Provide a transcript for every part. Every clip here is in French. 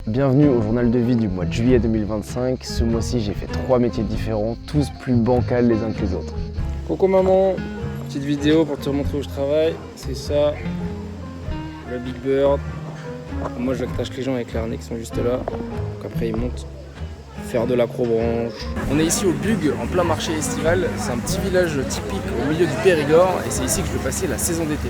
Bienvenue au journal de vie du mois de juillet 2025. Ce mois-ci, j'ai fait 3 métiers différents, tous plus bancals les uns que les autres. Coucou maman, petite vidéo pour te montrer où je travaille. C'est ça, le Big Bird. Moi je attache les gens avec les harnais qui sont juste là. Donc après ils montent, faire de l'acrobranche. On est ici au Bug, en plein marché estival. C'est un petit village typique au milieu du Périgord et c'est ici que je vais passer la saison d'été.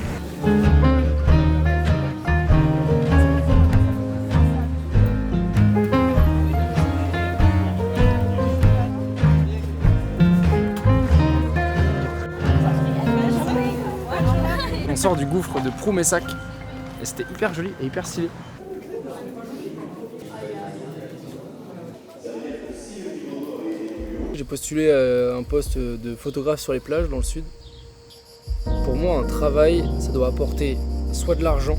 On sort du gouffre de Proumessac et c'était hyper joli et hyper stylé. J'ai postulé un poste de photographe sur les plages dans le sud. Pour moi, un travail, ça doit apporter soit de l'argent,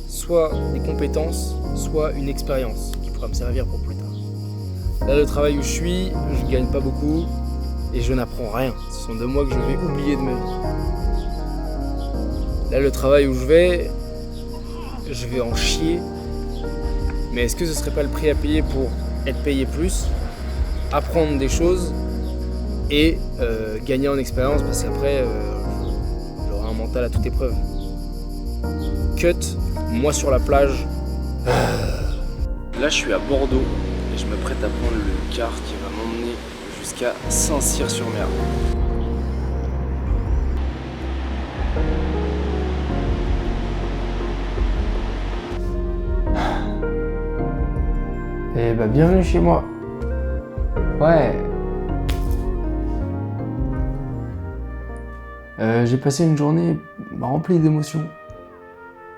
soit des compétences, soit une expérience qui pourra me servir pour plus tard. Là, le travail où je suis, je gagne pas beaucoup et je n'apprends rien. Ce sont 2 mois que je vais oublier de ma vie. Là, le travail où je vais en chier. Mais est-ce que ce serait pas le prix à payer pour être payé plus, apprendre des choses et gagner en expérience parce qu'après, j'aurai un mental à toute épreuve. Cut, moi sur la plage. Là, je suis à Bordeaux et je me prête à prendre le car qui va m'emmener jusqu'à Saint-Cyr-sur-Mer. Eh bah bienvenue chez moi. Ouais. J'ai passé une journée remplie d'émotions.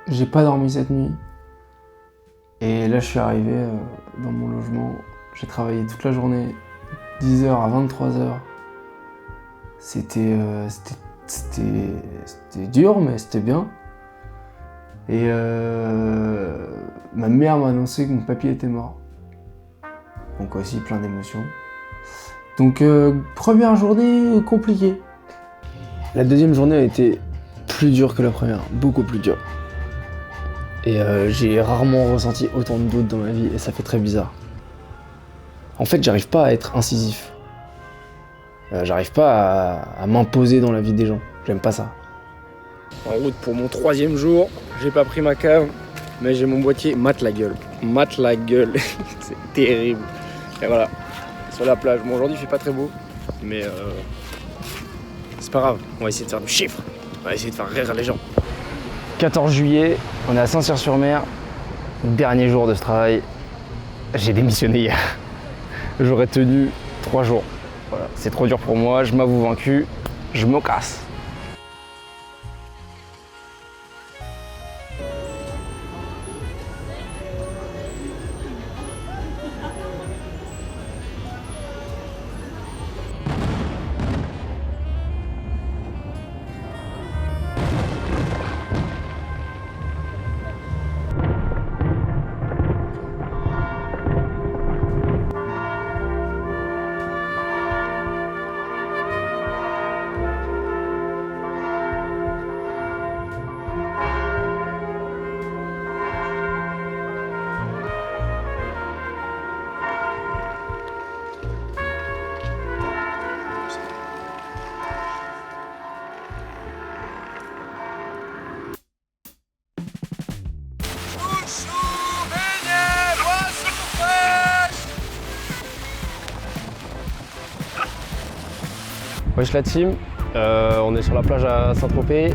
J'ai pas dormi cette nuit. Et là je suis arrivé dans mon logement. J'ai travaillé toute la journée, 10h à 23h. C'était dur mais c'était bien. Et ma mère m'a annoncé que mon papy était mort. Donc aussi plein d'émotions. Donc première journée compliquée. La deuxième journée a été plus dure que la première, beaucoup plus dure. Et j'ai rarement ressenti autant de doutes dans ma vie et ça fait très bizarre. En fait, j'arrive pas à être incisif. J'arrive pas à m'imposer dans la vie des gens. J'aime pas ça. En route pour mon 3e jour, j'ai pas pris ma cave, mais j'ai mon boîtier mate la gueule. Mate la gueule, c'est terrible. Et voilà, sur la plage. Bon, aujourd'hui il fait pas très beau, mais c'est pas grave, on va essayer de faire du chiffre. On va essayer de faire rire les gens. 14 juillet, on est à Saint-Cyr-sur-Mer. Dernier jour de ce travail. J'ai démissionné hier. J'aurais tenu 3 jours. Voilà, c'est trop dur pour moi, je m'avoue vaincu, je me casse. Wesh la team, on est sur la plage à Saint-Tropez.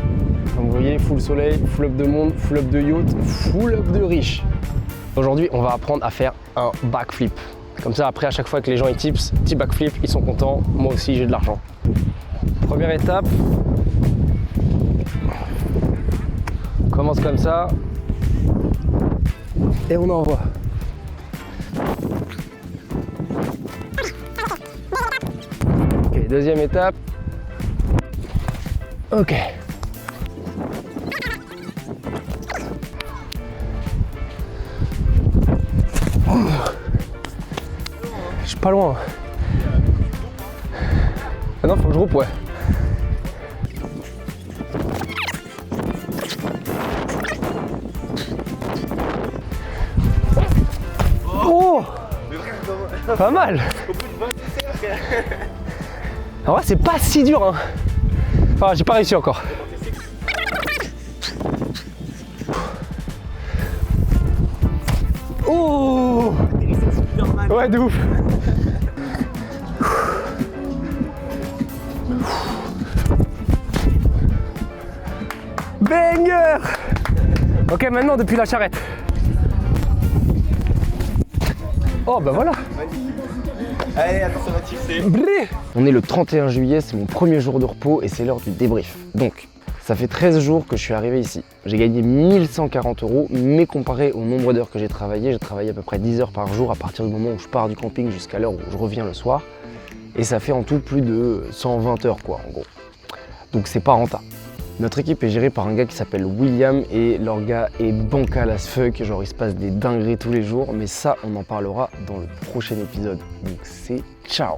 Comme vous voyez, full soleil, full up de monde, full up de yacht, full up de riches. Aujourd'hui, on va apprendre à faire un backflip. Comme ça, après, à chaque fois que les gens ils tips, petit backflip, ils sont contents. Moi aussi, j'ai de l'argent. Première étape, on commence comme ça et on envoie. Ok, deuxième étape. Ok. Je suis pas loin. Ah non, faut que je roupe, ouais. Pas mal. En vrai, c'est pas si dur, hein. Enfin, j'ai pas réussi encore. Oh! Ouais, de ouf. Banger! Ok, maintenant depuis la charrette. Oh bah voilà. Allez, attends, ça va tisser. Bré. On est le 31 juillet, c'est mon premier jour de repos et c'est l'heure du débrief. Donc, ça fait 13 jours que je suis arrivé ici. J'ai gagné 1140 €, mais comparé au nombre d'heures que j'ai travaillé à peu près 10 heures par jour à partir du moment où je pars du camping jusqu'à l'heure où je reviens le soir. Et ça fait en tout plus de 120 heures quoi, en gros. Donc c'est pas rentable. Notre équipe est gérée par un gars qui s'appelle William et leur gars est bancal as fuck, genre il se passe des dingueries tous les jours, mais ça on en parlera dans le prochain épisode. Donc c'est ciao!